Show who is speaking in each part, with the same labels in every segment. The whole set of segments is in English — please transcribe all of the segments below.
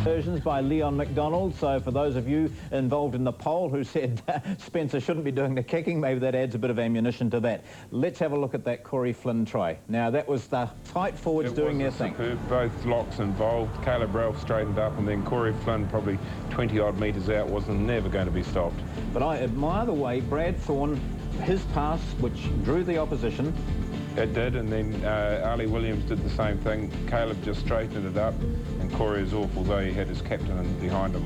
Speaker 1: Versions by Leon McDonald. So for those of you involved in the poll who said Spencer shouldn't be doing the kicking, maybe that adds a bit of ammunition to that. Let's have a look at that Corey Flynn try. Now that was the tight forwards doing their thing.
Speaker 2: Superb. Both locks involved. Caleb Ralph straightened up, and then Corey Flynn, probably 20-odd metres out, was never going to be stopped.
Speaker 1: But I admire the way Brad Thorne, his pass, which drew the opposition.
Speaker 2: It did, and then Ali Williams did the same thing. Caleb just straightened it up, and Corey is awful, though he had his captain behind him.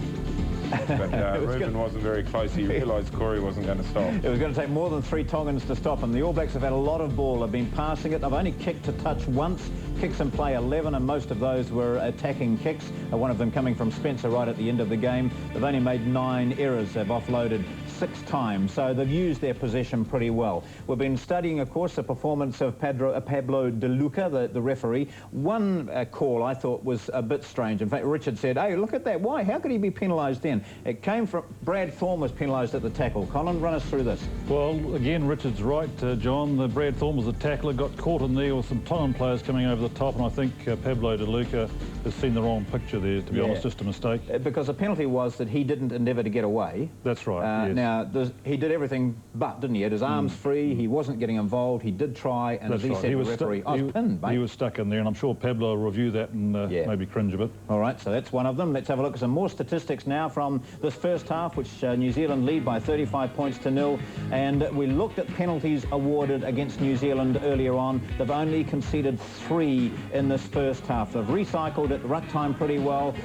Speaker 2: But Reuben wasn't very close. He realised Corey wasn't going to stop.
Speaker 1: It was going to take more than 3 Tongans to stop him. The All Blacks have had a lot of ball. They've been passing it. They've only kicked to touch once. Kicks in play 11, and most of those were attacking kicks. One of them coming from Spencer right at the end of the game. They've only made 9 errors. They've offloaded 6 times, so they've used their possession pretty well. We've been studying, of course, the performance of Pablo De Luca, the referee. One call I thought was a bit strange. In fact, Richard said, hey, look at that. Why? How could he be penalised then? It came from Brad Thorne was penalised at the tackle. Colin, run us through this.
Speaker 3: Well, again, Richard's right, John. Brad Thorne was the tackler, got caught in there with some Tongan players coming over the top, and I think Pablo De Luca has seen the wrong picture there, to be honest, just a mistake.
Speaker 1: Because the penalty was that he didn't endeavour to get away.
Speaker 3: That's right, yes.
Speaker 1: Now, he did everything but, didn't he? He had his arms free, he wasn't getting involved, he did try, and as he said to the referee, I was pinned, mate.
Speaker 3: He was stuck in there, and I'm sure Pablo will review that and maybe cringe a bit.
Speaker 1: All right, so that's one of them. Let's have a look at some more statistics now from this first half, which New Zealand lead by 35 points to 0. And we looked at penalties awarded against New Zealand earlier on. They've only conceded 3 in this first half. They've recycled at ruck time pretty well,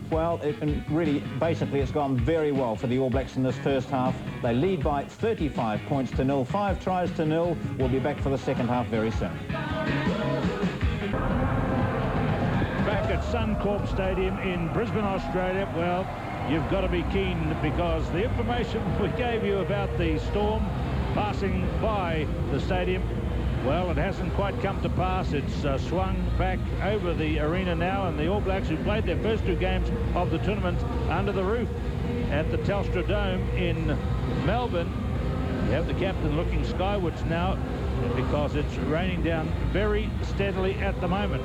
Speaker 1: well, really, basically, it's gone very well for the All Blacks in this first half. They lead by 35 points to 0, 5 tries to 0. We'll be back for the second half very soon.
Speaker 4: Back at Suncorp Stadium in Brisbane, Australia. Well, you've got to be keen, because the information we gave you about the storm passing by the stadium, well, it hasn't quite come to pass. It's swung back over the arena now, and the All Blacks, who played their first 2 games of the tournament under the roof at the Telstra Dome in Melbourne, you have the captain looking skywards now, because it's raining down very steadily at the moment,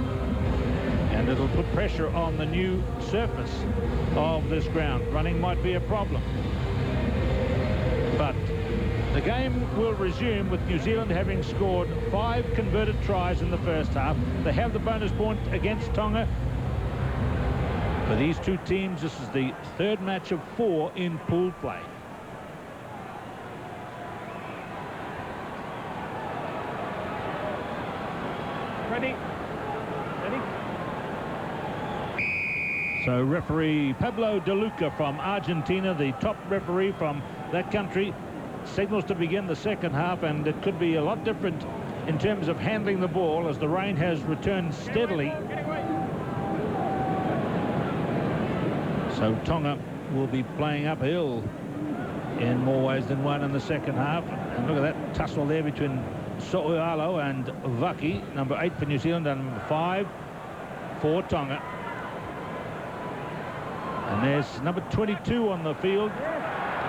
Speaker 4: and it'll put pressure on the new surface of this ground. Running might be a problem, but the game will resume with New Zealand having scored 5 converted tries in the first half. They have the bonus point against Tonga. For these 2 teams, this is the 3rd match of 4 in pool play. Ready? So referee Pablo De Luca from Argentina, the top referee from that country, signals to begin the second half, and it could be a lot different in terms of handling the ball as the rain has returned steadily. So Tonga will be playing uphill in more ways than one in the second half. And look at that tussle there between So'ualo and Vaki, number 8 for New Zealand and number 5 for Tonga. And there's number 22 on the field,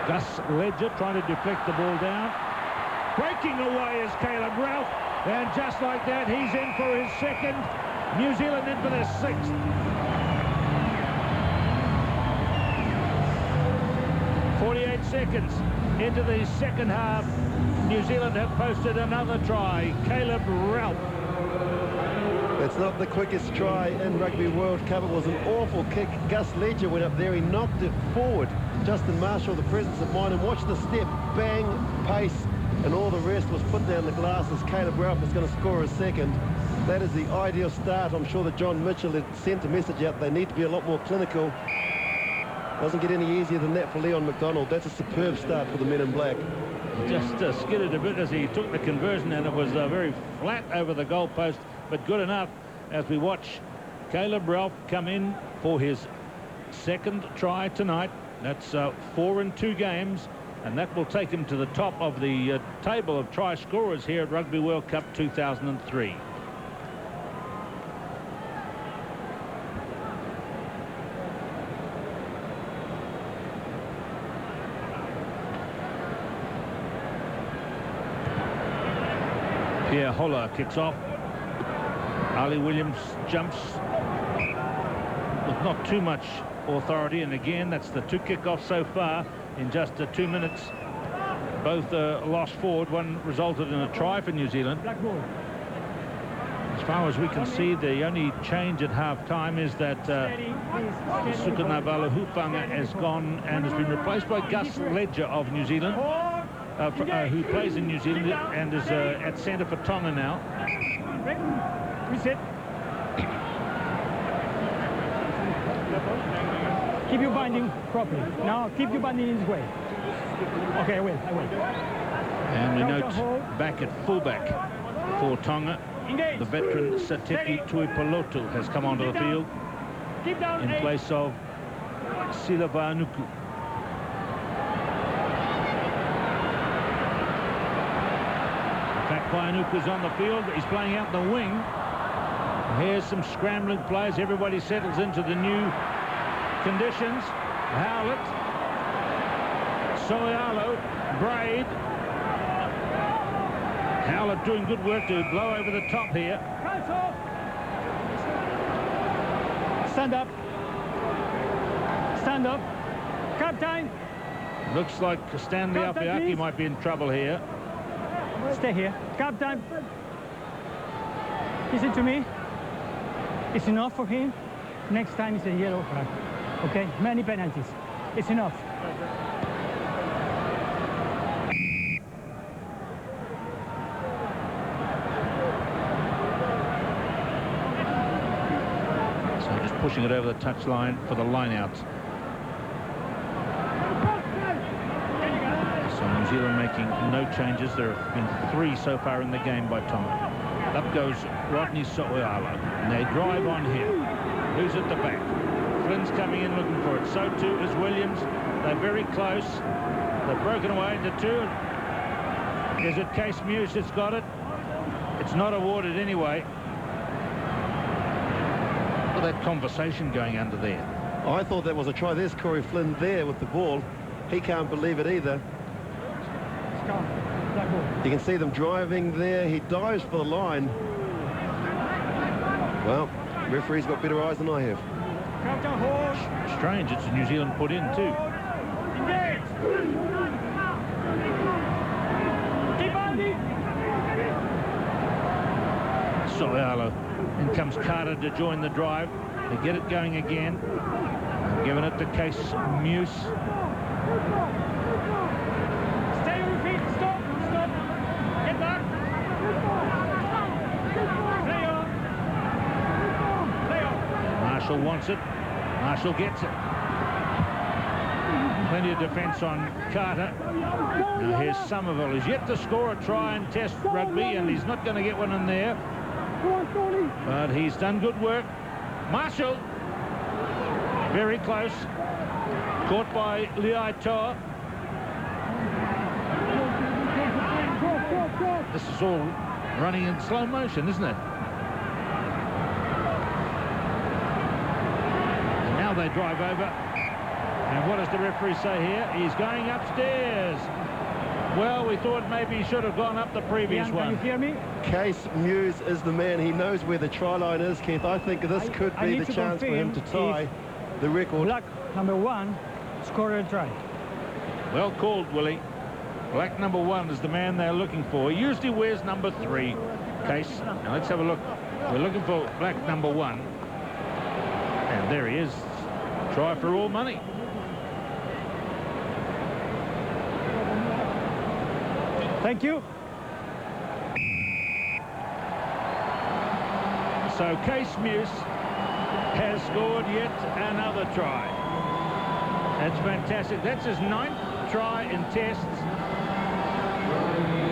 Speaker 4: Gus Ledger, trying to deflect the ball down. Breaking away is Caleb Ralph, and just like that, he's in for his 2nd. New Zealand in for their 6th. 48 seconds into the second half, New Zealand have posted another try. Caleb Ralph.
Speaker 5: It's not the quickest try in Rugby World Cup. It was an awful kick. Gus Ledger went up there. He knocked it forward. Justin Marshall, the presence of mind, and watch the step, bang, pace, and all the rest was put down the glass as Caleb Ralph is going to score a 2nd. That is the ideal start. I'm sure that John Mitchell had sent a message out. They need to be a lot more clinical. Doesn't get any easier than that for Leon McDonald. That's a superb start for the men in black.
Speaker 4: Just skidded a bit as he took the conversion, and it was very flat over the goalpost, but good enough as we watch Caleb Ralph come in for his 2nd try tonight. That's 4 in 2 games, and that will take him to the top of the table of try scorers here at Rugby World Cup 2003. Pierre Holler kicks off. Ali Williams jumps. with not too much authority. And again, that's the 2 kickoffs so far in just 2 minutes. Both lost forward. One resulted in a try for New Zealand. As far as we can see, the only change at half-time is that Sukanavalu Hupanga has gone and has been replaced by Gus Ledger of New Zealand, who plays in New Zealand and is at centre for Tonga now.
Speaker 6: Reset. Keep your binding properly. Now keep your binding in this way. Okay, I will.
Speaker 4: And we note back at fullback for Tonga, the veteran Sateki Tuipolotu has come onto the field in place of Silavanuku. In fact, Vaianuku's on the field. He's playing out the wing. Here's some scrambling players. Everybody settles into the new conditions. Howlett, Soialo, Braid. Howlett doing good work to blow over the top here.
Speaker 6: Stand up. Stand up. Captain.
Speaker 4: Looks like Stanley Apiaki might be in trouble here.
Speaker 6: Stay here. Captain. Listen to me. It's enough for him. Next time it's a yellow flag. Okay? Many penalties. It's enough.
Speaker 4: Pushing it over the touchline for the line-out. So New Zealand making no changes. There have been 3 so far in the game by Tonga. Up goes Rodney So'oialo, and they drive on him. Who's at the back? Flynn's coming in looking for it. So too is Williams. They're very close. They've broken away into 2. Is it Case Muse that's got it? It's not awarded anyway. That conversation going under there.
Speaker 5: I thought that was a try. There's Corey Flynn there with the ball. He can't believe it either. You can see them driving there. He dives for the line. Well, referee's got better eyes than I have.
Speaker 4: Strange, it's New Zealand put in too. Soialo. In comes Carter to join the drive. They get it going again. Giving it to Case Muse.
Speaker 6: Stay on your feet. Stop. Get back. Play on.
Speaker 4: Marshall wants it. Marshall gets it. Plenty of defence on Carter. Now here's Somerville, who's yet to score a try in Test rugby, and he's not going to get one in there. But he's done good work. Marshall, very close. Caught by Liai Toa. This is all running in slow motion, isn't it? And now they drive over. And what does the referee say here? He's going upstairs. Well, we thought maybe he should have gone up the previous one.
Speaker 6: Can you hear me?
Speaker 5: Case Muse is the man. He knows where the try line is, Keith. I think this could be the chance for him to tie the record.
Speaker 6: Black number 1 scored a try.
Speaker 4: Well called, Willie. Black number 1 is the man they're looking for. He usually wears number 3. Case. Now let's have a look. We're looking for black number 1. And there he is. Try for all money.
Speaker 6: Thank you.
Speaker 4: So Case Muse has scored yet another try. That's fantastic. That's his 9th try in tests.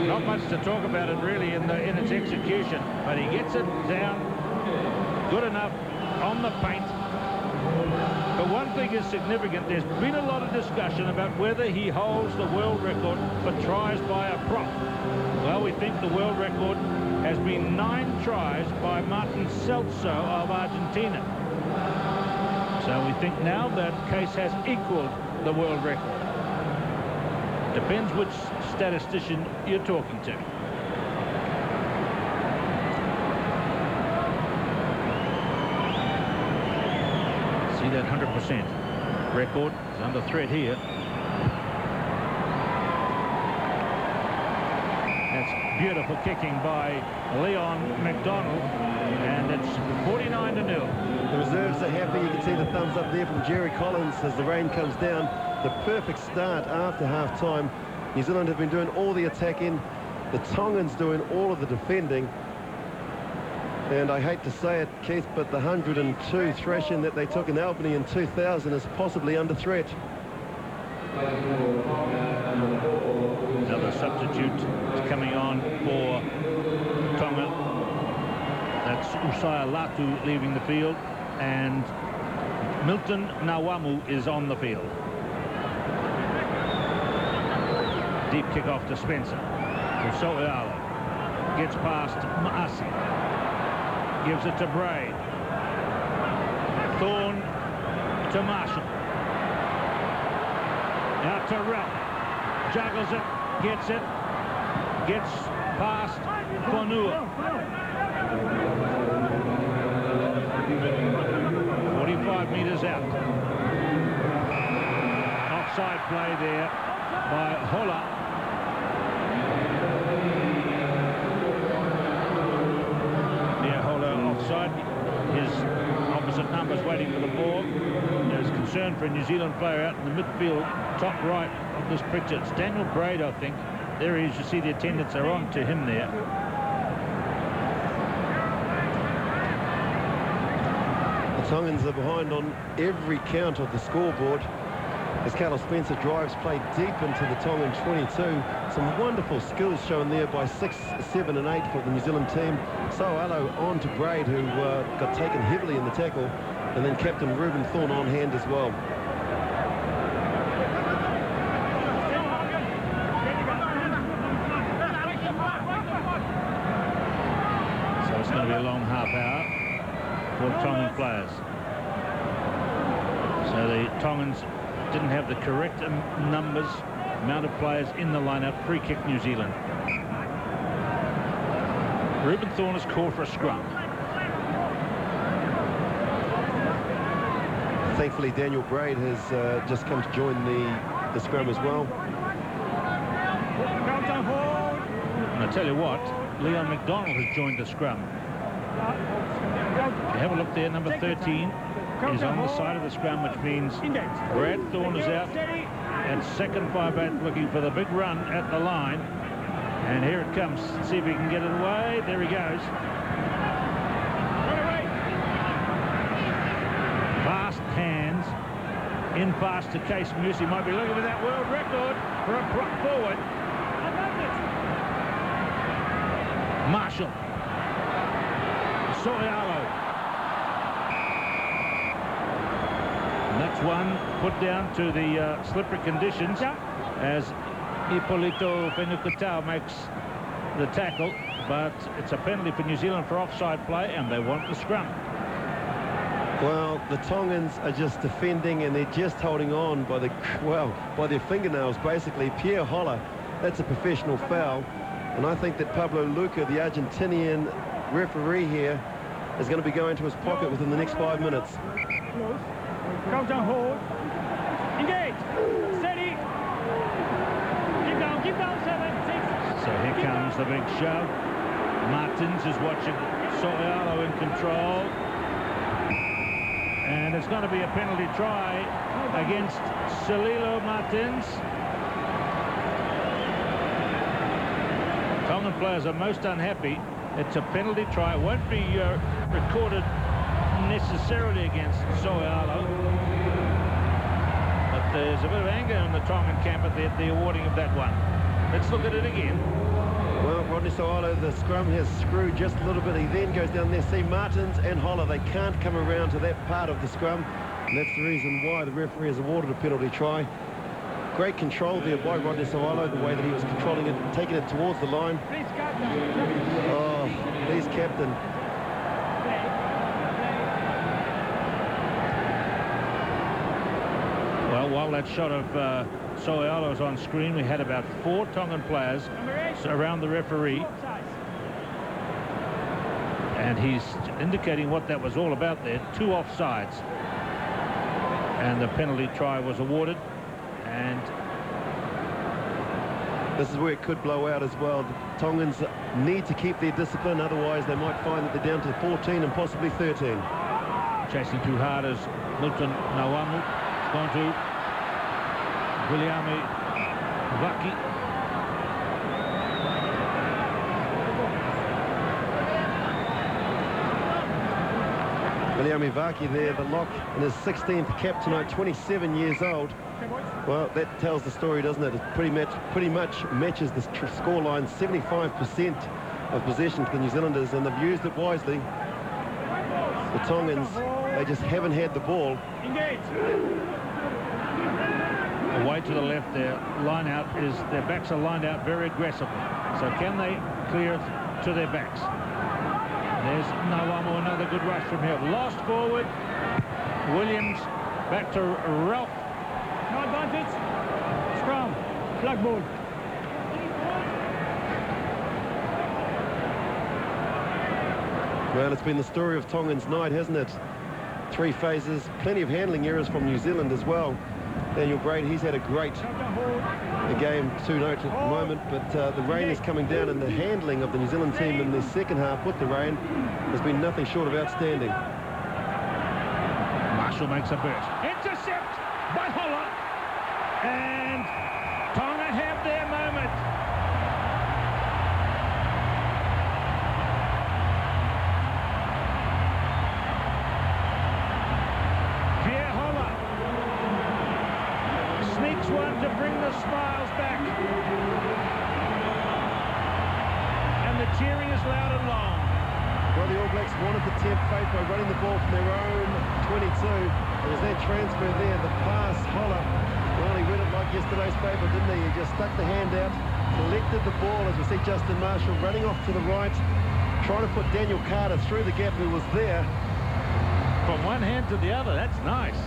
Speaker 4: Not much to talk about it really in its execution, but he gets it down good enough on the paint. But one thing is significant. There's been a lot of discussion about whether he holds the world record for tries by a prop. Well, we think the world record has been 9 tries by Martin Celso of Argentina. So we think now that Case has equaled the world record. Depends which statistician you're talking to. that 100% record is under threat here. That's beautiful kicking by Leon McDonald, and it's 49-0.
Speaker 5: The reserves are happy. You can see the thumbs up there from Jerry Collins as the rain comes down. The perfect start after half-time. New Zealand have been doing all the attacking. The Tongans doing all of the defending. And I hate to say it, Keith, but the 102 thrashing that they took in Albany in 2000 is possibly under threat.
Speaker 4: Another substitute is coming on for Tonga. That's Usaya Latu leaving the field, and Milton Nawamu is on the field. Deep kick off to Spencer. So'eala gets past Maasi. Gives it to Braid. Thorne to Marshall. Out to Ralph. Juggles it. Gets it. Gets past Fonua. 45 metres out. Offside play there by Hola. Offside. His opposite numbers waiting for the ball. There's concern for a New Zealand player out in the midfield, top right of this picture. It's Daniel Braid, I think. There he is. You see the attendants are on to him there.
Speaker 5: The Tongans are behind on every count of the scoreboard as Carlos Spencer drives play deep into the Tongan 22. Some wonderful skills shown there by 6, 7 and 8 for the New Zealand team. So'eala on to Braid, who got taken heavily in the tackle, and then Captain Reuben Thorne on hand as well.
Speaker 4: So it's going to be a long half hour for Tongan players. So the Tongans didn't have the correct amount of players in the lineup. Free kick New Zealand. Reuben Thorne is called for a scrum.
Speaker 5: Thankfully, Daniel Braid has just come to join the scrum as well.
Speaker 4: And I tell you what, Leon McDonald has joined the scrum. If you have a look there, number 13 is on the side of the scrum, which means Brad Thorne is out at second 5/8 looking for the big run at the line. And here it comes. See if he can get it away. There he goes. Fast hands. In past to Case Muse. He might be looking for that world record for a prop forward. Marshall. So'eala. And that's one put down to the slippery conditions as Ippolito Fenukatau makes the tackle, but it's a penalty for New Zealand for offside play, and they want the scrum.
Speaker 5: Well, the Tongans are just defending, and they're just holding on by by their fingernails, basically. Pierre Holla, that's a professional foul, and I think that Pablo Luca, the Argentinian referee here, is going to be going to his pocket within the next 5 minutes.
Speaker 6: Countdown, hold. Engage. Steady. Keep down, 7, 6.
Speaker 4: So here comes the big shove. Martins is watching So'eala in control. And it's going to be a penalty try against Celilo Martins. Tongan players are most unhappy. It's a penalty try. It won't be recorded necessarily against So'eala. But there's a bit of anger in the Tongan camp at the awarding of that one. Let's look at it again.
Speaker 5: Well, Rodney So'eala, the scrum has screwed just a little bit. He then goes down there. See, Martins and Holla, they can't come around to that part of the scrum. And that's the reason why the referee has awarded a penalty try. Great control there by Rodney So'eala, the way that he was controlling it, taking it towards the line. Oh, please, captain.
Speaker 4: Well, while that shot of So'eala was on screen, we had about 4 Tongan players around the referee. And he's indicating what that was all about there. 2 offsides. And the penalty try was awarded. And
Speaker 5: this is where it could blow out as well. The Tongans need to keep their discipline, otherwise they might find that they're down to 14 and possibly 13.
Speaker 4: chasing too hard as Milton Nawamu. It's gone to Williami Vaki.
Speaker 5: Williami Vaki there, the lock in his 16th cap tonight, 27 years old. Well, that tells the story, doesn't it? It pretty much matches the scoreline. 75% of possession to the New Zealanders, and they've used it wisely. The Tongans, they just haven't had the ball.
Speaker 4: Away to the left, their line out is, their backs are lined out very aggressively. So can they clear it to their backs? There's Nawamu, another good rush from here. Lost forward. Williams back to Ralph.
Speaker 6: No advantage. Scrum. Flag ball.
Speaker 5: Well, it's been the story of Tongan's night, hasn't it? 3 phases, plenty of handling errors from New Zealand as well. Daniel Braid, he's had a great game to note at the moment, but the rain is coming down, and the handling of the New Zealand team in the second half with the rain has been nothing short of outstanding.
Speaker 4: Marshall makes a burst. Intercept by Holler. And Tonga have their moment. Pierre Holler sneaks one to bring the smiles back. And the cheering is loud and long.
Speaker 5: Well, the All Blacks wanted to tempt fate by running the ball from their own 22. There was that transfer there, the pass, Holler. Well, he read it like yesterday's paper, didn't he? He just stuck the hand out, collected the ball, as we see Justin Marshall running off to the right, trying to put Daniel Carter through the gap who was there.
Speaker 4: From one hand to the other, that's nice.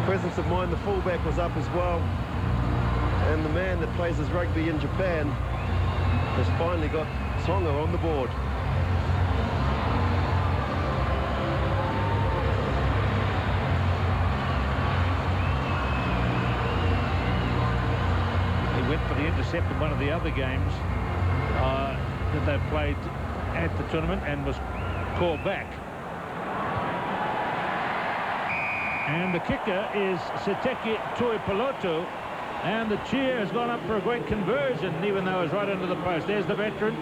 Speaker 5: Presence of mind, the fullback was up as well. And the man that plays his rugby in Japan has finally got Tonga on the board.
Speaker 4: He went for the intercept in one of the other games that they played at the tournament and was called back. And the kicker is Seteki Tuipulotu, and the cheer has gone up for a great conversion, even though it's right under the post. There's the veteran,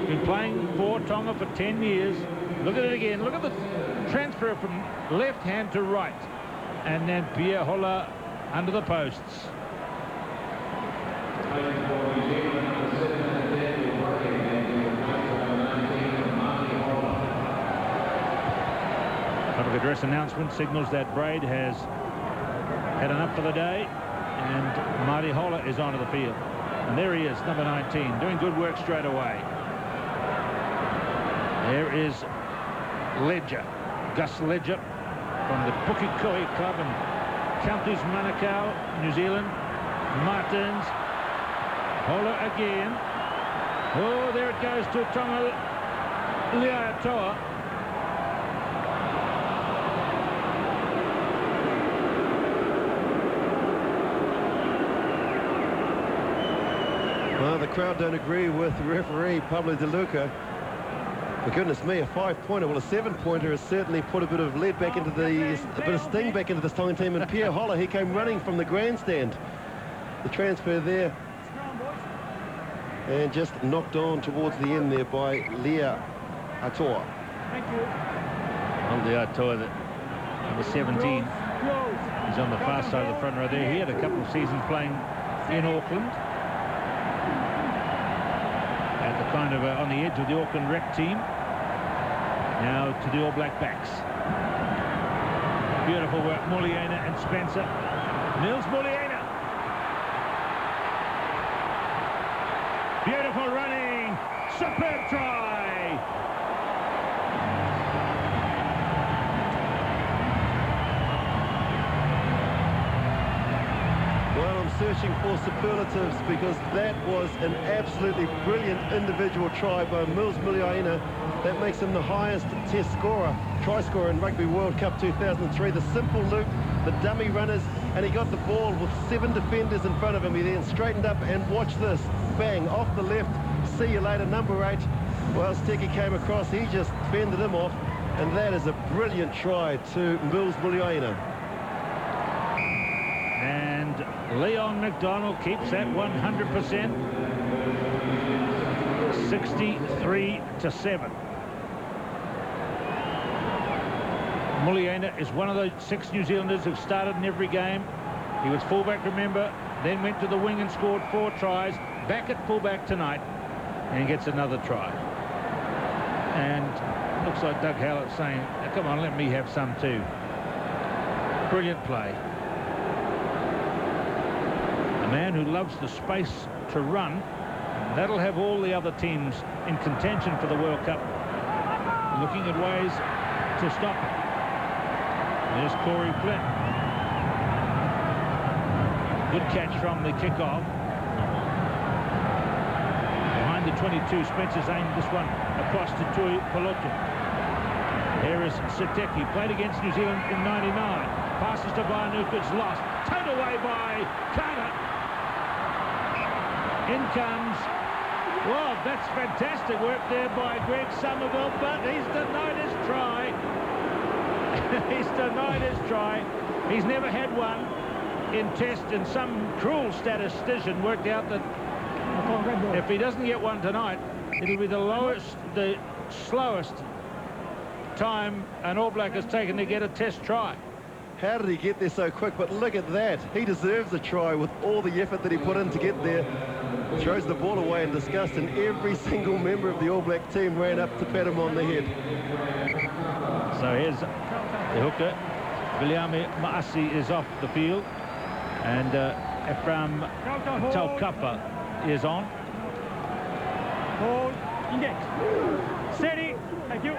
Speaker 4: been playing for Tonga for 10 years. Look at it again. Look at the transfer from left hand to right. And then Pierre Holler under the posts. Public address announcement signals that Braid has had enough for the day, and Marty Holler is onto the field. And there he is, number 19, doing good work straight away. There is Ledger, Gus Ledger, from the Pukekohe Club in Counties Manukau, New Zealand. Martins, Holler again. Oh, there it goes to Tonga Liatoa.
Speaker 5: Well, the crowd don't agree with the referee, Pablo De Luca. For goodness me, a 5-pointer. Well, a 7-pointer has certainly put a bit of lead back into a bit of sting back into this Tongan team. And Pierre Holler, he came running from the grandstand. The transfer there. And just knocked on towards the end there by Lea Atoa.
Speaker 6: Thank you.
Speaker 4: Well, Liatoa, number 17. He's on the far side of the front row there. He had a couple of seasons playing in Auckland. Kind of on the edge of the Auckland rep team. Now to the All Black backs. Beautiful work, Muliaina and Spencer. Nils Muliaina. Beautiful running. Superb try.
Speaker 5: Well, I'm searching for superlatives because that was an absolutely brilliant individual try by Mills Muliaina. That makes him the highest test scorer, try scorer in Rugby World Cup 2003. The simple loop, the dummy runners, and he got the ball with 7 defenders in front of him. He then straightened up and watch this. Bang, off the left. See you later, number 8. Well, Stecchi came across. He just fended him off. And that is a brilliant try to Mills Muliaina.
Speaker 4: And Leon McDonald keeps that 100%. 63-7. Muliaina is one of those 6 New Zealanders who've started in every game. He was fullback, remember, then went to the wing and scored 4 tries. Back at fullback tonight, and gets another try. And looks like Doug Howlett saying, come on, let me have some too. Brilliant play. A man who loves the space to run. That'll have all the other teams in contention for the World Cup looking at ways to stop it. There's Corey Flynn. Good catch from the kick-off. Behind the 22, Spencer's aimed this one across to Tui Polotu. Here is Siteki, played against New Zealand in '99. Passes to Vanuku, it's lost. Towed away by Carter. In comes... Well, that's fantastic work there by Greg Somerville, but he's denied his try. He's denied his try. He's never had one in test, and some cruel statistician worked out that if he doesn't get one tonight, it'll be the slowest time an All Black has taken to get a test try.
Speaker 5: How did he get there so quick? But look at that. He deserves a try with all the effort that he put in to get there. Throws the ball away in disgust, and every single member of the All Black team ran up to pat him on the head.
Speaker 4: So here's the hooker. Viliame Maasi is off the field, and Ephraim Taukapa is on.
Speaker 6: Hold, index. Steady. Thank you.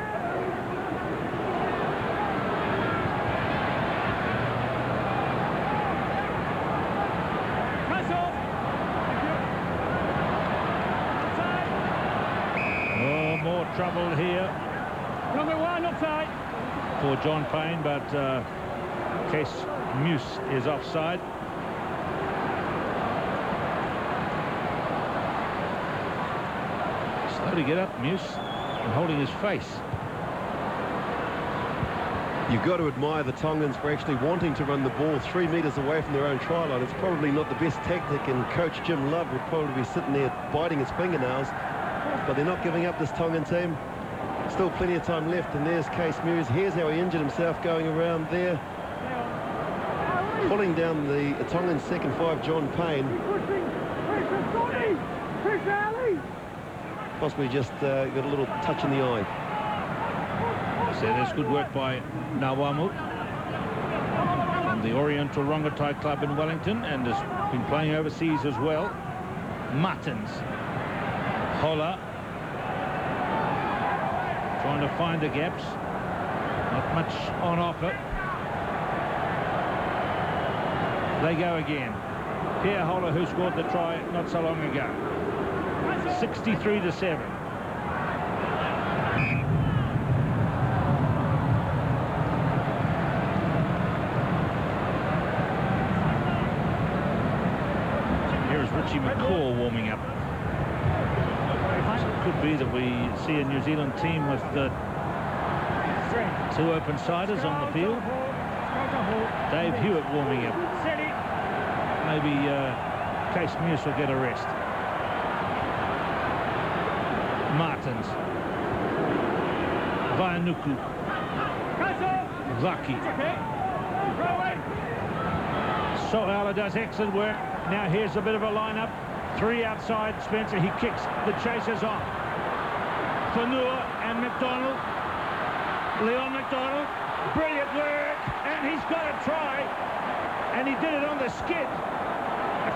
Speaker 4: More trouble here.
Speaker 6: Number 1 offside.
Speaker 4: For John Payne, but Case Muse is offside. Slow to get up, Muse, and holding his face.
Speaker 5: You've got to admire the Tongans for actually wanting to run the ball 3 metres away from their own try line. It's probably not the best tactic, and Coach Jim Love would probably be sitting there biting his fingernails. But they're not giving up, this Tongan team. Still plenty of time left, and there's Case Muse. Here's how he injured himself going around there. Pulling down the Tongan second 5, John Payne. Possibly just got a little touch in the eye.
Speaker 4: So there's good work by Nawamu from the Oriental Rongotai Club in Wellington, and has been playing overseas as well. Martins. Hola. Trying to find the gaps. Not much on offer. They go again. Pierre Holler, who scored the try not so long ago. 63-7. Here is Richie McCaw warming up. It could be that we see a New Zealand team with 2 open-siders on the field. Dave Hewitt warming up. Maybe Case Muse will get a rest. Martins. Vanuku. Vaki. Sohala does excellent work. Now here's a bit of a lineup. 3 outside Spencer. He kicks. The chasers off. Fanua and McDonald. Leon McDonald. Brilliant work. And he's got a try. And he did it on the skid.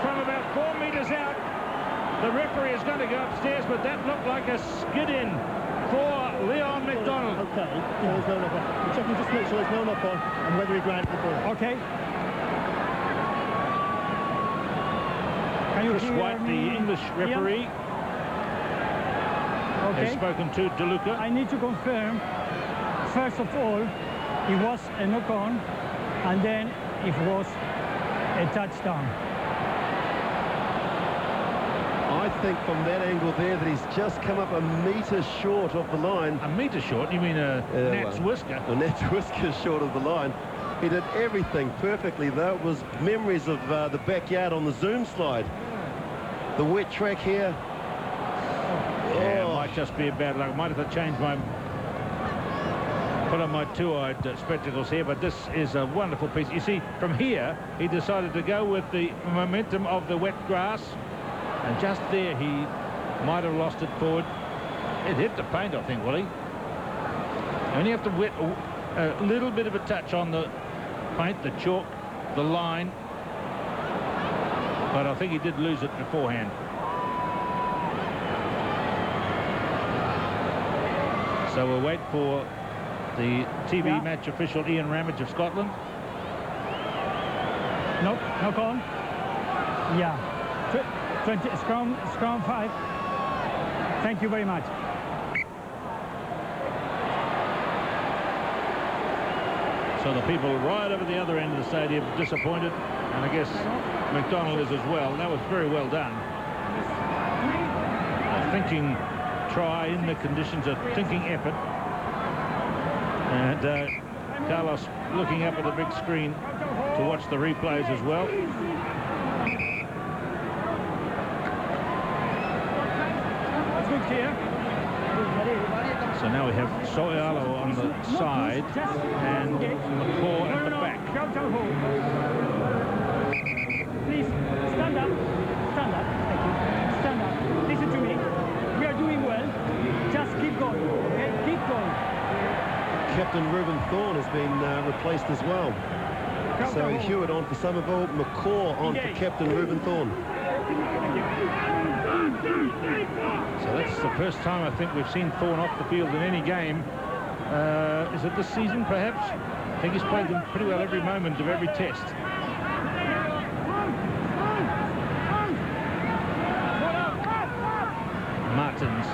Speaker 4: From about 4 metres out. The referee is going to go upstairs, but that looked like a skid in for Leon McDonald.
Speaker 7: Okay, there's no knock on. We're checking just to make sure there's no knock on and whether he granted the ball.
Speaker 6: Okay. Can you
Speaker 4: Chris
Speaker 6: hear
Speaker 4: White,
Speaker 6: me?
Speaker 4: the English referee, has spoken to DeLuca.
Speaker 6: I need to confirm, first of all, it was a knock-on, and then it was a touchdown.
Speaker 5: I think from that angle there that he's just come up a metre short of the line.
Speaker 4: A metre short? You mean a gnat's whisker?
Speaker 5: A gnat's whisker short of the line. He did everything perfectly, though. It was memories of the backyard on the Zoom slide. The wet track here.
Speaker 4: Yeah, it might just be a bad luck. I might have to change my... put on my two-eyed spectacles here, but this is a wonderful piece. You see, from here, he decided to go with the momentum of the wet grass, and just there he might have lost it forward. It hit the paint, I think, Willie. You only have to wet a little bit of a touch on the paint, the chalk, the line, but I think he did lose it beforehand. So we'll wait for the TV match official Ian Ramage of Scotland.
Speaker 6: Nope, knock on. Yeah. 20, scrum 5. Thank you very much.
Speaker 4: So the people right over the other end of the stadium disappointed, and I guess McDonald is as well. That was very well done. A thinking try in the conditions, a thinking effort. And Carlos looking up at the big screen to watch the replays as well. So now we have Soialo on the side and McCaw at the back.
Speaker 6: Please, stand up. Stand up. Thank you. Stand up. Listen to me. We are doing well. Just keep going, okay? Keep going.
Speaker 5: Captain Reuben Thorne has been replaced as well. So Hewitt on for Somerville, McCaw on for Captain Reuben Thorne.
Speaker 4: So that's the first time I think we've seen Thorne off the field in any game. Is it this season, perhaps? I think he's played them pretty well every moment of every test. Martins,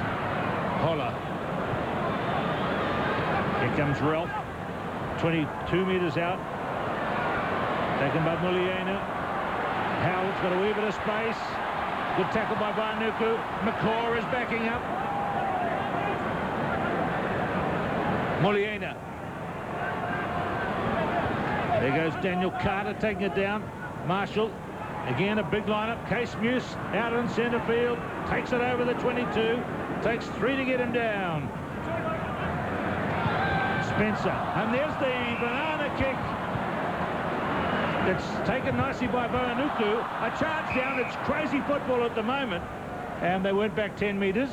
Speaker 4: Holler. Here comes Ralph, 22 metres out. Taken by Muliaina. Howell's got a wee bit of space. Good tackle by Vanuku. McCaw is backing up. Muliaina. There goes Daniel Carter taking it down. Marshall. Again, a big lineup. Case Muse out in centre field. Takes it over the 22. Takes 3 to get him down. Spencer. And there's the banana kick. It's taken nicely by Vanuku. A charge down. It's crazy football at the moment. And they went back 10 metres.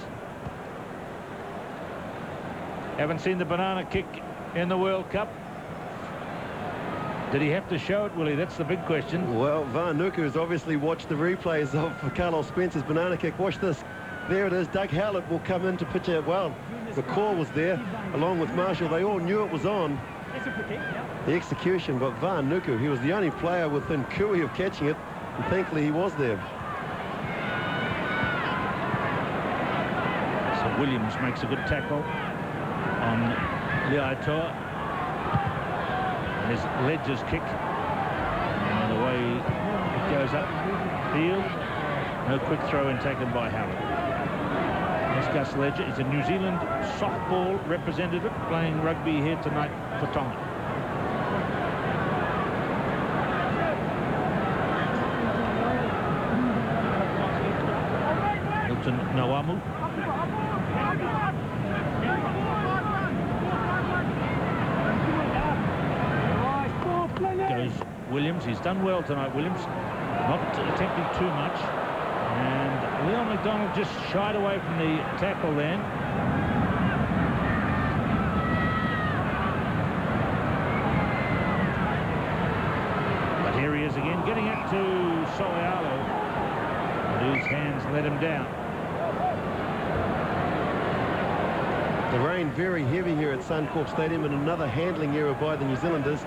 Speaker 4: Haven't seen the banana kick in the World Cup. Did he have to show it, Willie? That's the big question.
Speaker 5: Well, Vanuku has obviously watched the replays of Carlos Spencer's banana kick. Watch this. There it is. Doug Howlett will come in to pitch it. Well, McCaw was there along with Marshall. They all knew it was on. The execution, but Vanuku, he was the only player within cooey of catching it, and thankfully he was there.
Speaker 4: So Williams makes a good tackle on Liaitoa. And his Ledger's kick. And the way it goes up field. No quick throw in taken by Howard. That's Gus Ledger. He's a New Zealand softball representative playing rugby here tonight for Tonga. Milton Nawamu. Goes Williams. He's done well tonight, Williams. Not attempting too much. And Leon McDonald just shied away from the tackle then. But here he is again, getting it to Soialo, whose hands let him down.
Speaker 5: The rain very heavy here at Suncorp Stadium, and another handling error by the New Zealanders.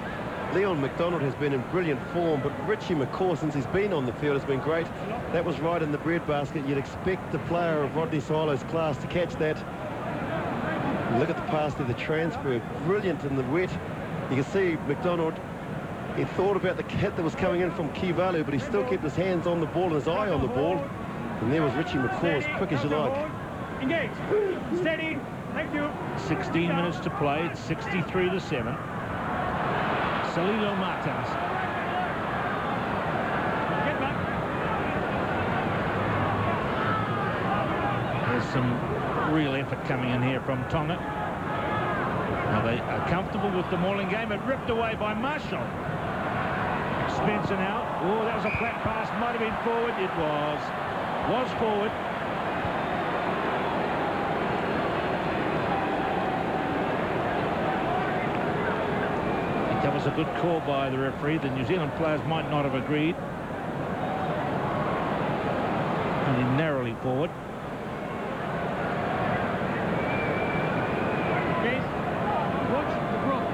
Speaker 5: Leon McDonald has been in brilliant form, but Richie McCaw, since he's been on the field, has been great. That was right in the breadbasket. You'd expect the player of Rodney Silo's class to catch that. And look at the pass there, the transfer, brilliant in the wet. You can see McDonald, he thought about the hit that was coming in from Kivalu, but he still kept his hands on the ball and his eye on the ball. And there was Richie McCaw, as quick as you like.
Speaker 6: Engage. Steady. Thank you.
Speaker 4: 16 minutes to play. It's 63-7. Salilo Martins.
Speaker 6: Get back.
Speaker 4: There's some real effort coming in here from Tonga. Now they are comfortable with the mauling game. It ripped away by Marshall. Spencer now. Oh, that was a flat pass. Might have been forward. It was. Was forward. That was a good call by the referee. The New Zealand players might not have agreed. Only narrowly forward.
Speaker 6: Please. Watch the drop.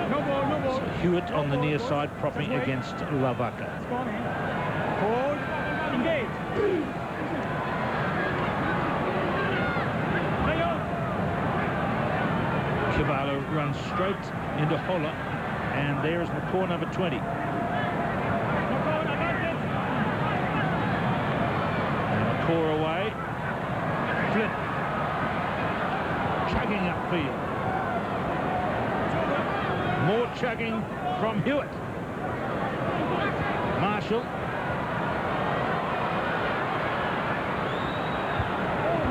Speaker 6: No ball, no ball.
Speaker 4: Hewitt on the near side propping against Lavaka.
Speaker 6: It's gone in. Hold. Engage.
Speaker 4: Kivalu runs straight into Holler, and there is McCaw, number 20. And McCaw away. Flynn chugging upfield. More chugging from Hewitt. Marshall.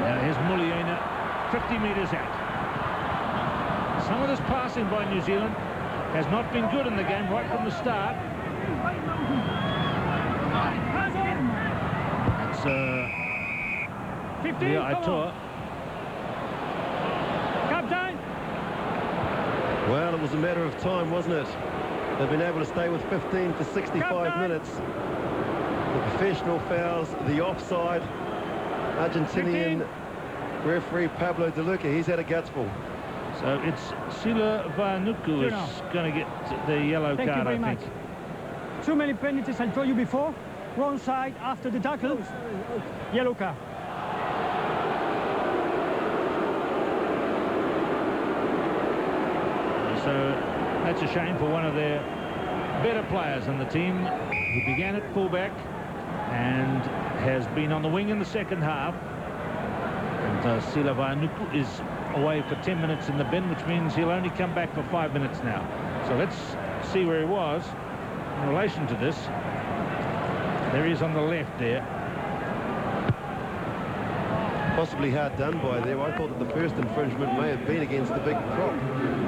Speaker 4: Now here's Muliaina, 50 metres out. Some of this passing by New Zealand has not been good in the game right from the start. That's
Speaker 6: 15,
Speaker 4: Aitua.
Speaker 6: Captain.
Speaker 5: Well, it was a matter of time, wasn't it? They've been able to stay with 15 for 65 minutes. The professional fouls, the offside. Argentinian referee Pablo De Luca, he's had a gutsful.
Speaker 4: So it's Sila Vanuku is going to get the yellow card, I think.
Speaker 6: Too many penalties, I told you before. Wrong side after the tackle. Yellow card.
Speaker 4: So that's a shame for one of their better players in the team. He began at fullback and has been on the wing in the second half. And Sila Vanuku is away for 10 minutes in the bin, which means he'll only come back for 5 minutes now. So let's see where he was in relation to this. There he is on the left there.
Speaker 5: Possibly hard done by there. I thought that the first infringement may have been against the big prop,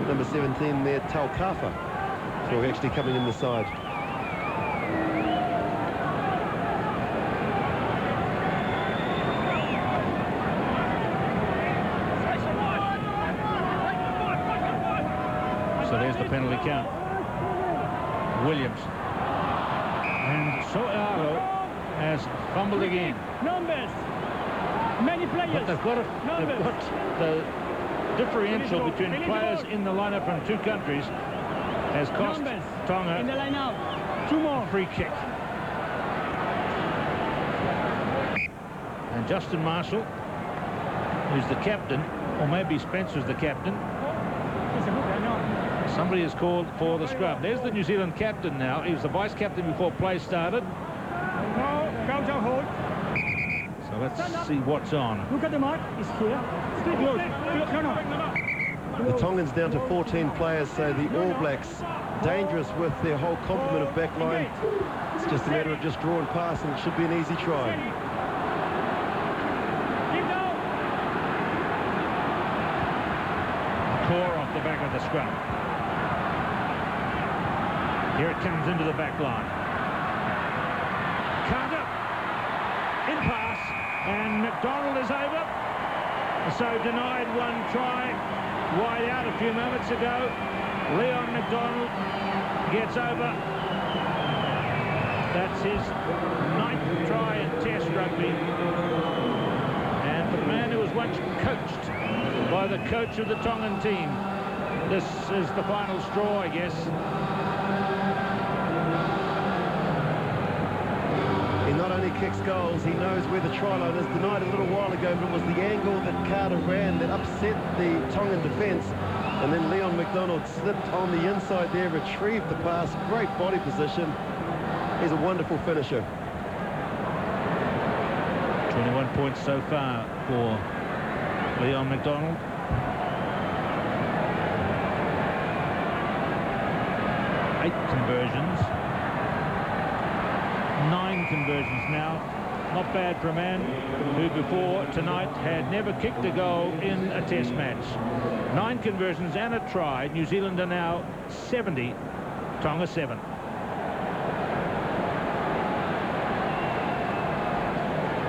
Speaker 5: number 17 there, Taukafa, for actually coming in the side.
Speaker 4: So there's the penalty count. Williams. And So'alo has fumbled again.
Speaker 6: Numbers. Many players.
Speaker 4: But they've got the differential between players in the lineup from two countries has cost Tonga
Speaker 6: in the lineup. Two more.
Speaker 4: Free kick. And Justin Marshall, who's the captain, or maybe Spencer's the captain. Somebody is called for the scrub. There's the New Zealand captain now. He was the vice captain before play started.
Speaker 6: No, counter hold.
Speaker 4: So let's see what's on.
Speaker 6: Look at the mark. It's here. Stay close. No.
Speaker 5: The Tongans down to 14 players, so the All Blacks dangerous with their whole complement of back line. It's just a matter of just draw and pass, and it should be an easy try.
Speaker 4: Core off the back of the scrum. Here it comes into the back line. Counter. In pass. And McDonald is over. So denied one try. Wide out a few moments ago. Leon McDonald gets over. That's his 9th try in Test rugby. And for the man who was once coached by the coach of the Tongan team, this is the final straw, I guess.
Speaker 5: He not only kicks goals, he knows where the try line is. Denied a little while ago, but it was the angle that Carter ran that upset the Tongan defence. And then Leon McDonald slipped on the inside there, retrieved the pass. Great body position. He's a wonderful finisher.
Speaker 4: 21 points so far for Leon McDonald. Eight conversions. 9 conversions now. Not bad for a man who before tonight had never kicked a goal in a test match. 9 conversions and a try. New Zealand are now 70, Tonga 7.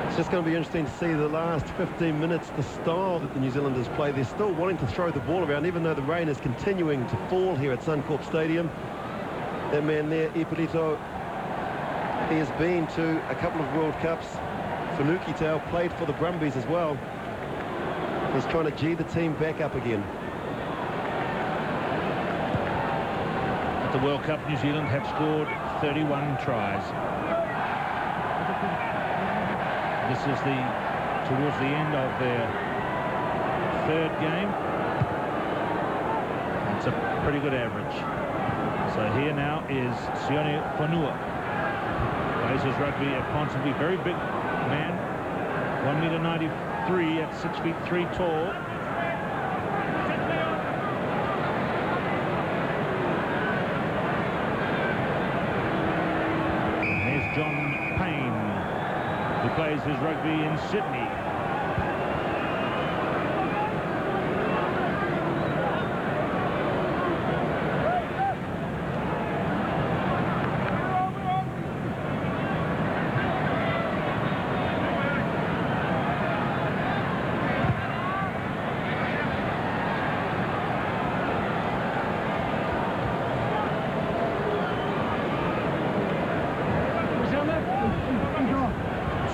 Speaker 5: It's just going to be interesting to see the last 15 minutes, the style that the New Zealanders play. They're still wanting to throw the ball around, even though the rain is continuing to fall here at Suncorp Stadium. That man there, Ipurito, he has been to a couple of World Cups. Fanukitau played for the Brumbies as well. He's trying to G the team back up again.
Speaker 4: At the World Cup, New Zealand have scored 31 tries. This is towards the end of their 3rd game. It's a pretty good average. So here now is Sione Whanua. Plays his rugby at Ponsonby. Very big man. 1.93 at 6 feet 3 tall. And here's John Payne, who plays his rugby in Sydney.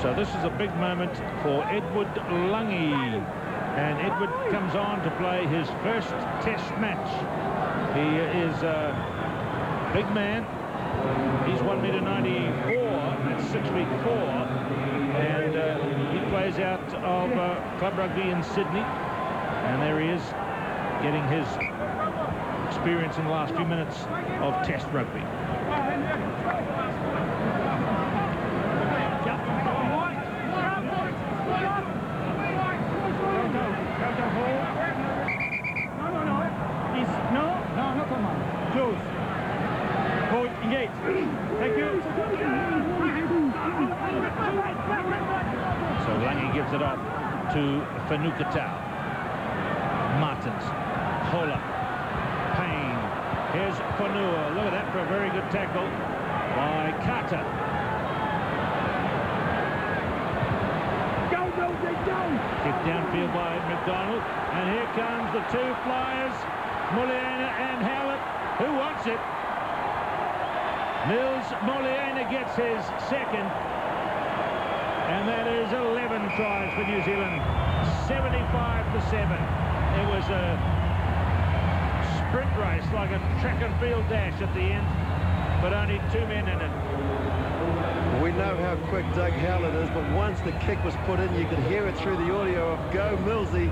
Speaker 4: So this is a big moment for Edward Lungi, and Edward comes on to play his first test match. He is a big man. He's 1.94 at 6 feet 4, and he plays out of club rugby in Sydney, and there he is getting his experience in the last few minutes of test rugby.
Speaker 6: Close. Hold, engage. Thank you.
Speaker 4: So Lange gives it off to Fanukitau. Martins. Hola. Payne. Here's Whanua. Look at that for a very good tackle by Carter.
Speaker 6: Go,
Speaker 4: Kicked downfield by McDonald. And here comes the 2 flyers. Muliaina and Howard. Who wants it? Mills Muliaina gets his 2nd. And that is 11 tries for New Zealand. 75-7. It was a sprint race, like a track and field dash at the end, but only 2 men in it.
Speaker 5: We know how quick Doug Howlett is, but once the kick was put in, you could hear it through the audio of "Go Millsy."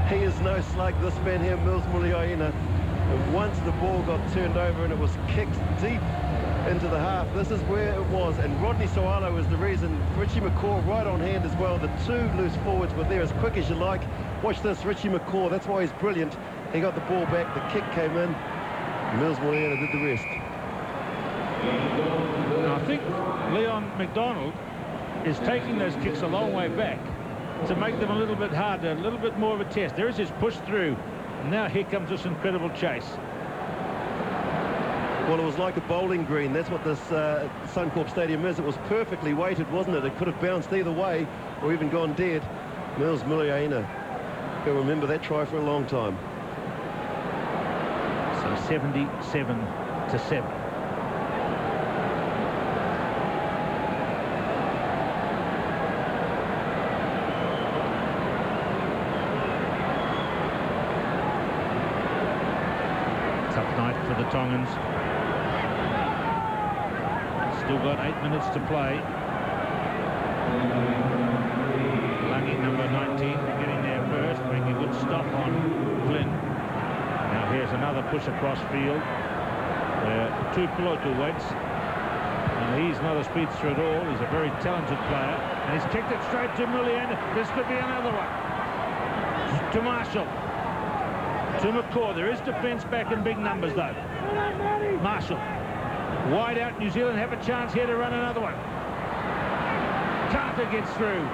Speaker 5: He is no slug, this man here, Mills Muliaina. And once the ball got turned over and it was kicked deep into the half, this is where it was. And Rodney Soalo was the reason. Richie McCaw right on hand as well. The 2 loose forwards were there as quick as you like. Watch this, Richie McCaw. That's why he's brilliant. He got the ball back. The kick came in. Mills Muliaina did the rest.
Speaker 4: I think Leon McDonald is taking those kicks a long way back to make them a little bit harder, a little bit more of a test. There is his push through. And now here comes this incredible chase.
Speaker 5: Well, it was like a bowling green. That's what this Suncorp Stadium is. It was perfectly weighted, wasn't it? It could have bounced either way or even gone dead. Mills Muliaina. He'll remember that try for a long time.
Speaker 4: So 77-7. Tough night for the Tongans. Still got 8 minutes to play. Lungy, number 19, getting there first, making a good stop on Flynn. Now here's another push across field. Two Piloto waits. He's not a speedster at all. He's a very talented player. And he's kicked it straight to Mullien. This could be another one. To Marshall. To McCaw. There is defence back in big numbers, though. Marshall. Wide out. New Zealand have a chance here to run another one. Carter gets through.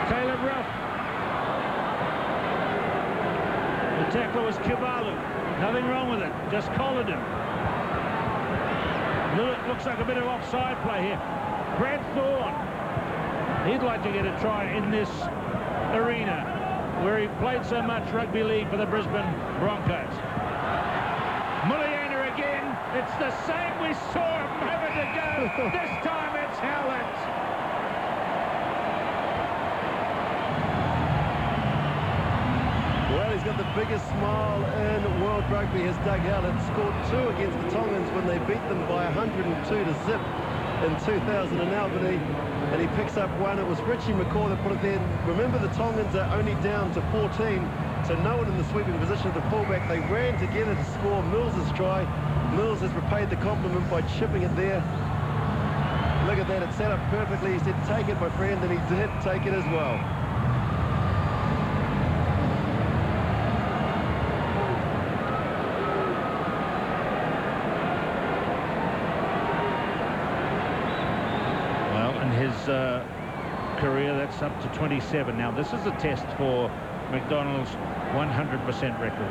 Speaker 4: Caleb Ralph. The tackler was Kivalu. Nothing wrong with it. Just collared him. Looks like a bit of offside play here. Brad Thorne. He'd like to get a try in this arena where he played so much rugby league for the Brisbane Broncos. Muliana again. It's the same we saw a moment ago. This time it's Howland.
Speaker 5: Well, he's got the biggest smile in world rugby as Doug Howland scored 2 against the Tongans when they beat them by 102-0 in 2000 in Albany, and he picks up 1. It was Richie McCaw that put it there. Remember, the Tongans are only down to 14, so no one in the sweeping position of the fullback. They ran together to score Mills's try. Mills has repaid the compliment by chipping it there. Look at that, it's set up perfectly. He said, take it, my friend, and he did take it as well.
Speaker 4: Career, that's up to 27. Now this is a test for McDonald's 100% record.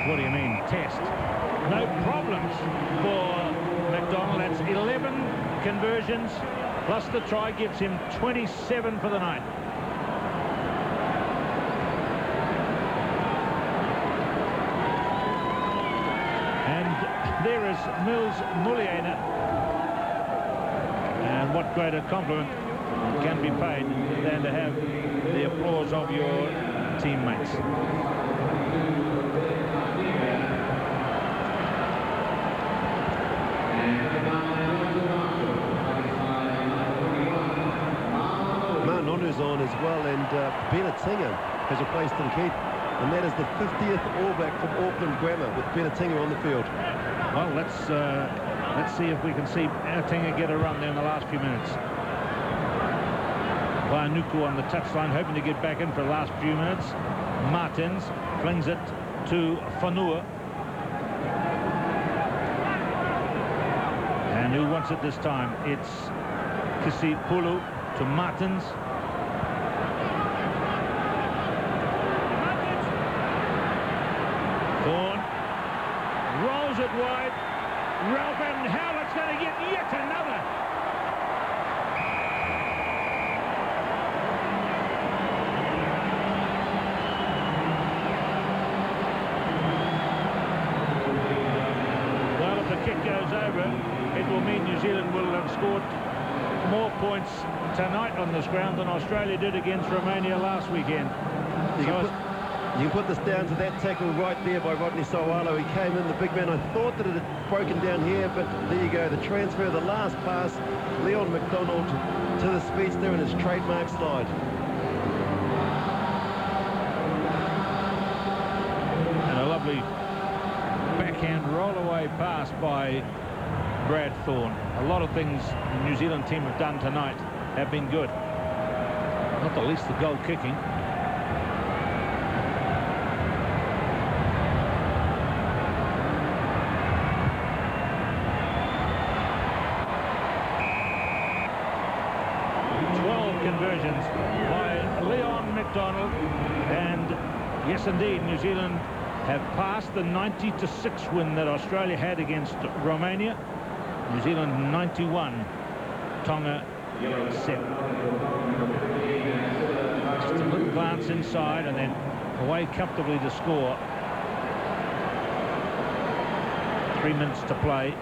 Speaker 4: What do you mean test? No problems for McDonald. That's 11 conversions plus the try gives him 27 for the night. There is Mills Muliana, and what greater compliment can be paid than to have the applause of your teammates.
Speaker 5: Manonu's on as well, and Benatinga has replaced him, Keith, and that is the 50th All-Black from Auckland Grammar with Benatinga on the field.
Speaker 4: Well, let's see if we can see Benatinga get a run there in the last few minutes. Vaianuku on the touchline, hoping to get back in for the last few minutes. Martins flings it to Whanua. And who wants it this time? It's Kisi Pulu to Martins. Thorne rolls it wide. Ralph and Howlett's going to get yet another. Well, if the kick goes over, it will mean New Zealand will have scored more points tonight on this ground than Australia did against Romania last weekend.
Speaker 5: You can put this down to that tackle right there by Rodney Sawalo. He came in, the big man. I thought that it had broken down here, but there you go. The transfer, the last pass, Leon McDonald to the speedster in his trademark slide.
Speaker 4: And a lovely backhand roll-away pass by Brad Thorne. A lot of things the New Zealand team have done tonight have been good. Not the least the goal kicking. Conversions by Leon McDonald, and yes indeed, New Zealand have passed the 90-6 win that Australia had against Romania. New Zealand 91, Tonga 7. Just a little glance inside and then away comfortably to score. 3 minutes to play.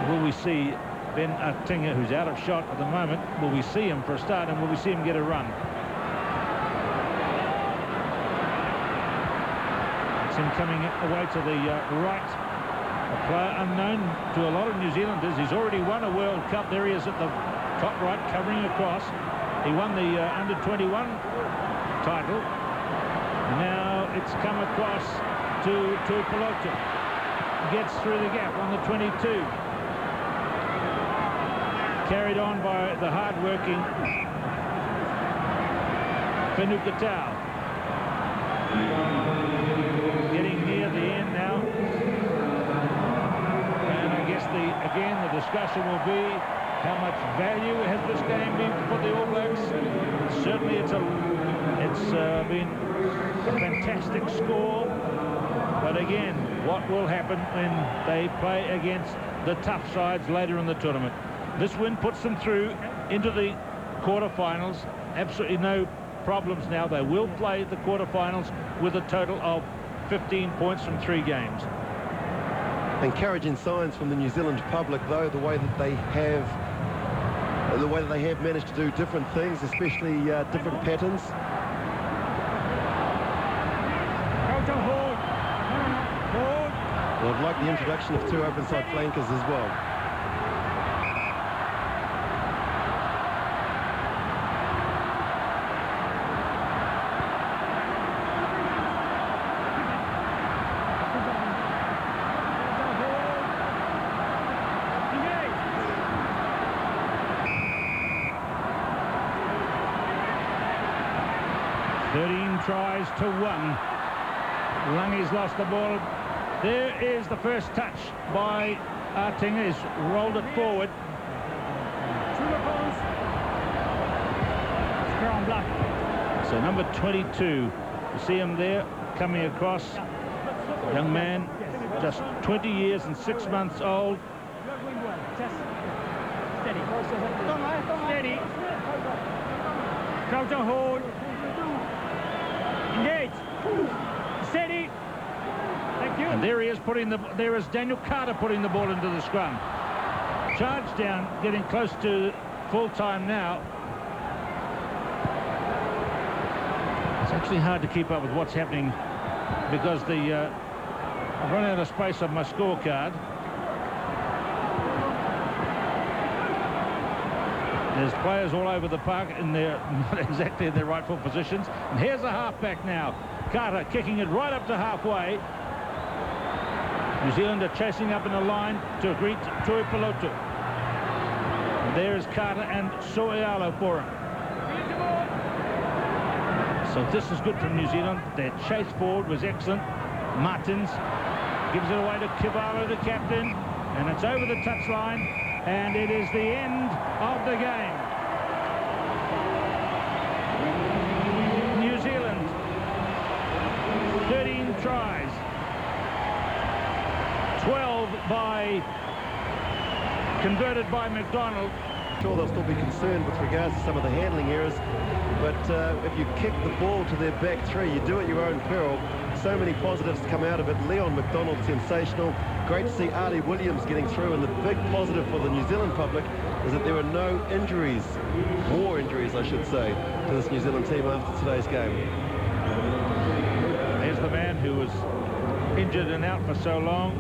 Speaker 4: Will we see Ben Tonga, who's out of shot at the moment. Will we see him for a start, and will we see him get a run? It's him coming away to the right. A player unknown to a lot of New Zealanders. He's already won a World Cup. There he is at the top right, covering across. He won the under-21 title. Now it's come across to Tuipulotu. Gets through the gap on the 22. Carried on by the hard-working Whenukatau. Getting near the end now. And I guess again the discussion will be how much value has this game been for the All Blacks. Certainly it's been a fantastic score. But again, what will happen when they play against the tough sides later in the tournament? This win puts them through into the quarterfinals. Absolutely no problems now. They will play the quarterfinals with a total of 15 points from 3 games.
Speaker 5: Encouraging signs from the New Zealand public, though, the way that they have managed to do different things, especially different patterns. Well, I'd like the introduction of 2 open side flankers as well.
Speaker 4: Tries to 1. Langi's lost the ball. There is the first touch by Tonga. He's rolled it forward. So number 22, you see him there coming across. Young man, just 20 years and 6 months old.
Speaker 6: Steady. Steady. Crouch and hold. Engage. Steady. Thank you.
Speaker 4: And there he is there is Daniel Carter putting the ball into the scrum. Charge down, getting close to full time now. It's actually hard to keep up with what's happening because I've run out of space on my scorecard. There's players all over the park and they're not exactly in their rightful positions. And here's a halfback now. Carter kicking it right up to halfway. New Zealand are chasing up in a line to greet Tuipulotu. And there is Carter and So'ealo for him. So this is good from New Zealand. Their chase forward was excellent. Martins gives it away to Kivalo, the captain. And it's over the touchline. And it is the end of the game. New Zealand, 13 tries, 12 converted by McDonald.
Speaker 5: Sure, they'll still be concerned with regards to some of the handling errors, but if you kick the ball to their back 3, you do it at your own peril. So many positives come out of it. Leon McDonald, sensational. Great to see Ali Williams getting through, and the big positive for the New Zealand public is that there are no injuries, more injuries I should say, to this New Zealand team after today's game.
Speaker 4: There's the man who was injured and out for so long.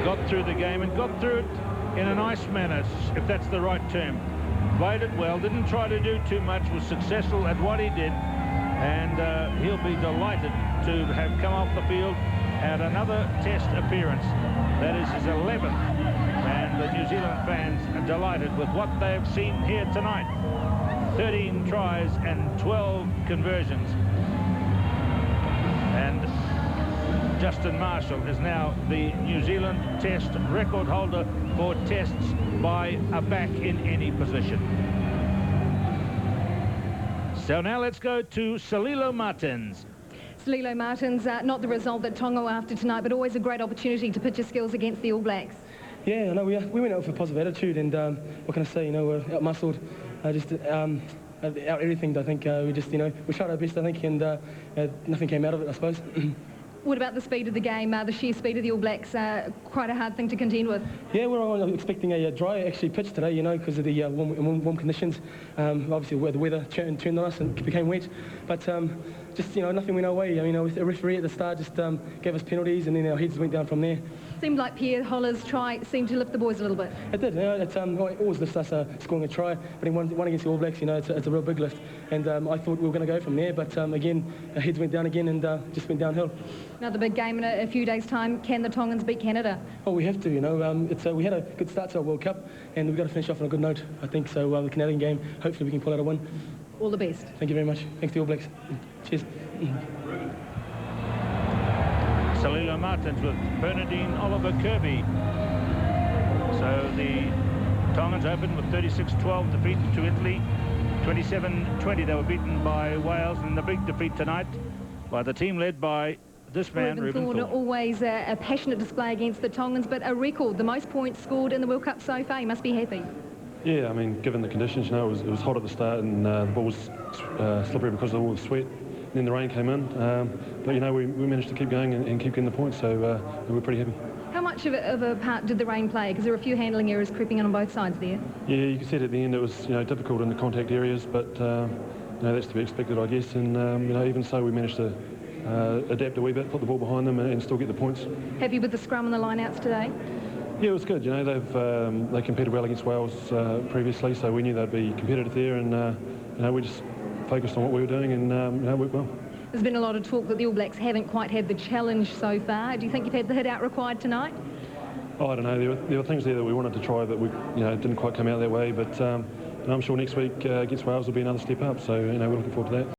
Speaker 4: Got through the game and got through it in a nice manner, if that's the right term. Played it well, didn't try to do too much, was successful at what he did, and he'll be delighted to have come off the field at another test appearance. That is his 11th, and the New Zealand fans are delighted with what they've seen here tonight. 13 tries and 12 conversions. And Justin Marshall is now the New Zealand test record holder for tests by a back in any position. So now let's go to Salilo Martins.
Speaker 8: Salilo Martins, not the result that Tonga were after tonight, but always a great opportunity to put your skills against the All Blacks.
Speaker 9: Yeah, no, we went out with a positive attitude, and what can I say? You know, we're out-muscled, out everything. I think we just, we tried our best, I think, and nothing came out of it, I suppose.
Speaker 8: What about the speed of the game, the sheer speed of the All Blacks? Quite a hard thing to contend with.
Speaker 9: Yeah, we're expecting a dry actually pitch today, you know, because of the warm conditions. Obviously the weather turned on us and it became wet, but just, you know, nothing went our way. I mean, the referee at the start just gave us penalties, and then our heads went down from there.
Speaker 8: Seemed like Pierre Holler's try seemed to lift the boys a little bit.
Speaker 9: It did. You know, it always lifts us scoring a try, but in one against the All Blacks, you know, it's a real big lift. And I thought we were going to go from there, but again, our heads went down again and just went downhill.
Speaker 8: Another big game in a few days' time. Can the Tongans beat Canada?
Speaker 9: Oh, we have to, you know. We had a good start to our World Cup, and we've got to finish off on a good note, I think. So the Canadian game, hopefully we can pull out a win.
Speaker 8: All the best.
Speaker 9: Thank you very much. Thanks to the All Blacks. Cheers.
Speaker 4: Salila Martins with Bernardine Oliver Kirby. So the Tongans opened with 36-12 defeat to Italy. 27-20 they were beaten by Wales, and the big defeat tonight by the team led by this man, Reuben Thorne.
Speaker 8: Always a passionate display against the Tongans, but a record, the most points scored in the World Cup so far. You must be happy.
Speaker 7: Yeah, I mean, given the conditions, you know, it was hot at the start, and the ball was slippery because of all the sweat. And then the rain came in, but you know, we managed to keep going and keep getting the points, so we're pretty happy.
Speaker 8: How much of a part did the rain play? Because there were a few handling errors creeping in on both sides there.
Speaker 7: Yeah, you can see it at the end. It was, you know, difficult in the contact areas, but you know, that's to be expected, I guess. And you know, even so, we managed to adapt a wee bit, put the ball behind them, and still get the points.
Speaker 8: Happy with the scrum and the line-outs today?
Speaker 7: Yeah, it was good. You know, they competed well against Wales previously, so we knew they'd be competitive there, and you know, we just focused on what we were doing, and you know, it worked well.
Speaker 8: There's been a lot of talk that the All Blacks haven't quite had the challenge so far. Do you think you've had the hit out required tonight?
Speaker 7: Oh, I don't know. There were things there that we wanted to try, but we, you know, didn't quite come out that way. But you know, I'm sure next week against Wales will be another step up. So you know, we're looking forward to that.